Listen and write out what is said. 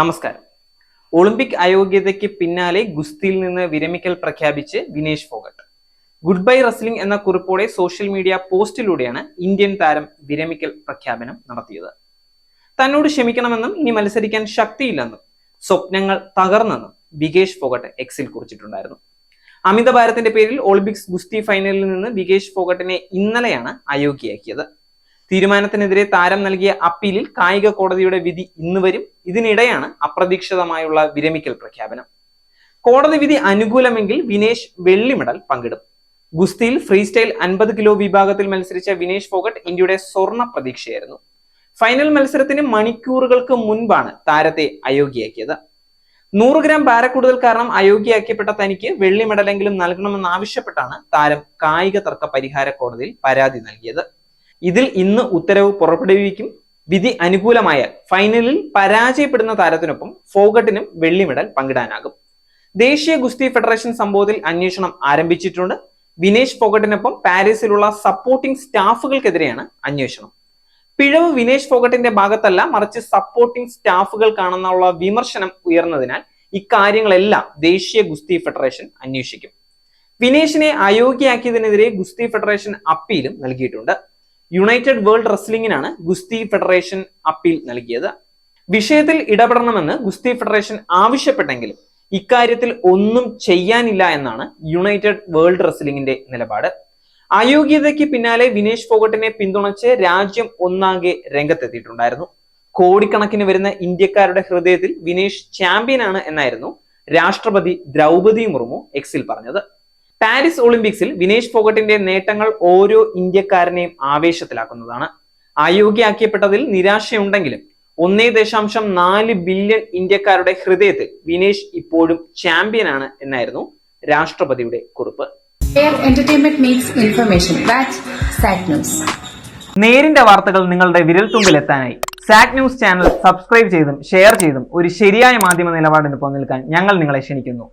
നമസ്കാരം. ഒളിമ്പിക് അയോഗ്യതയ്ക്ക് പിന്നാലെ ഗുസ്തിയിൽ നിന്ന് വിരമിക്കൽ പ്രഖ്യാപിച്ച് Vinesh Phogat. Good bye wrestling എന്ന കുറിപ്പോടെ സോഷ്യൽ മീഡിയ പോസ്റ്റിലൂടെയാണ് ഇന്ത്യൻ താരം വിരമിക്കൽ പ്രഖ്യാപനം നടത്തിയത്. തന്നോട് ക്ഷമിക്കണമെന്നും ഇനി മത്സരിക്കാൻ ശക്തിയില്ലെന്നും സ്വപ്നങ്ങൾ തകർന്നെന്നും വികേഷ് ഫോഗട്ട് എക്സിൽ കുറിച്ചിട്ടുണ്ടായിരുന്നു. അമിത ഭാരത്തിന്റെ പേരിൽ ഒളിമ്പിക്സ് ഗുസ്തി ഫൈനലിൽ നിന്ന് വികേഷ് ഫോഗട്ടിനെ ഇന്നലെയാണ് അയോഗ്യയാക്കിയത്. തീരുമാനത്തിനെതിരെ താരം നൽകിയ അപ്പീലിൽ കായിക കോടതിയുടെ വിധി ഇന്ന് വരും. ഇതിനിടെയാണ് അപ്രതീക്ഷിതമായുള്ള വിരമിക്കൽ പ്രഖ്യാപനം. കോടതി വിധി അനുകൂലമെങ്കിൽ വിനേഷ് വെള്ളി മെഡൽ പങ്കിടും. ഗുസ്തിയിൽ ഫ്രീ സ്റ്റൈൽ 50 കിലോ വിഭാഗത്തിൽ മത്സരിച്ച വിനേഷ് ഫോഗട്ട് ഇന്ത്യയുടെ സ്വർണ്ണ പ്രതീക്ഷയായിരുന്നു. ഫൈനൽ മത്സരത്തിന് മണിക്കൂറുകൾക്ക് മുൻപാണ് താരത്തെ അയോഗ്യയാക്കിയത്. 100 ഗ്രാം ഭാരക്കൂടുതൽ കാരണം അയോഗ്യയാക്കിയപ്പെട്ട തനിക്ക് വെള്ളി മെഡലെങ്കിലും നൽകണമെന്നാവശ്യപ്പെട്ടാണ് താരം കായിക തർക്ക പരിഹാര കോടതിയിൽ പരാതി നൽകിയത്. ഇതിൽ ഇന്ന് ഉത്തരവ് പുറപ്പെടുവിക്കും. വിധി അനുകൂലമായാൽ ഫൈനലിൽ പരാജയപ്പെടുന്ന താരത്തിനൊപ്പം ഫോഗട്ടിനും വെള്ളി മെഡൽ പങ്കിടാനാകും. ദേശീയ ഗുസ്തി ഫെഡറേഷൻ സംഭവത്തിൽ അന്വേഷണം ആരംഭിച്ചിട്ടുണ്ട്. വിനേഷ് ഫോഗട്ടിനൊപ്പം പാരീസിലുള്ള സപ്പോർട്ടിംഗ് സ്റ്റാഫുകൾക്കെതിരെയാണ് അന്വേഷണം. പിഴവ് വിനേഷ് ഫോഗട്ടിന്റെ ഭാഗത്തല്ല, മറിച്ച് സപ്പോർട്ടിംഗ് സ്റ്റാഫുകൾക്കാണെന്നുള്ള വിമർശനം ഉയർന്നതിനാൽ ഇക്കാര്യങ്ങളെല്ലാം ദേശീയ ഗുസ്തി ഫെഡറേഷൻ അന്വേഷിക്കും. വിനേഷിനെ അയോഗ്യയാക്കിയതിനെതിരെ ഗുസ്തി ഫെഡറേഷൻ അപ്പീലും നൽകിയിട്ടുണ്ട്. യുണൈറ്റഡ് വേൾഡ് റെസ്ലിംഗിനാണ് ഗുസ്തി ഫെഡറേഷൻ അപ്പീൽ നൽകിയത്. വിഷയത്തിൽ ഇടപെടണമെന്ന് ഗുസ്തി ഫെഡറേഷൻ ആവശ്യപ്പെട്ടെങ്കിലും ഇക്കാര്യത്തിൽ ഒന്നും ചെയ്യാനില്ല എന്നാണ് യുണൈറ്റഡ് വേൾഡ് റെസ്ലിംഗിന്റെ നിലപാട്. അയോഗ്യതയ്ക്ക് പിന്നാലെ വിനേഷ് ഫോഗട്ടിനെ പിന്തുണച്ച് രാജ്യം ഒന്നാകെ രംഗത്തെത്തിയിട്ടുണ്ടായിരുന്നു. കോടിക്കണക്കിന് വരുന്ന ഇന്ത്യക്കാരുടെ ഹൃദയത്തിൽ വിനേഷ് ചാമ്പ്യനാണ് എന്നായിരുന്നു രാഷ്ട്രപതി ദ്രൗപദി മുർമു എക്സിൽ പറഞ്ഞത്. പാരീസ് ഒളിമ്പിക്സിൽ വിനേഷ് ഫോഗട്ടിന്റെ നേട്ടങ്ങൾ ഓരോ ഇന്ത്യക്കാരനെയും ആവേശത്തിലാക്കുന്നതാണ്. അയോഗ്യയാക്കിയപ്പെട്ടതിൽ നിരാശയുണ്ടെങ്കിലും 1.4 ബില്യൺ ഇന്ത്യക്കാരുടെ ഹൃദയത്തിൽ വിനേഷ് ഇപ്പോഴും ചാമ്പ്യനാണ് എന്നായിരുന്നു രാഷ്ട്രപതിയുടെ കുറിപ്പ്. നേരിന്റെ വാർത്തകൾ നിങ്ങളുടെ വിരൽത്തുമ്പിൽ എത്താനായി സാക് ന്യൂസ് ചാനൽ സബ്സ്ക്രൈബ് ചെയ്തും ഷെയർ ചെയ്തും ഒരു ശരിയായ മാധ്യമ നിലപാടിനൊപ്പം നിൽക്കാൻ ഞങ്ങൾ നിങ്ങളെ ക്ഷണിക്കുന്നു.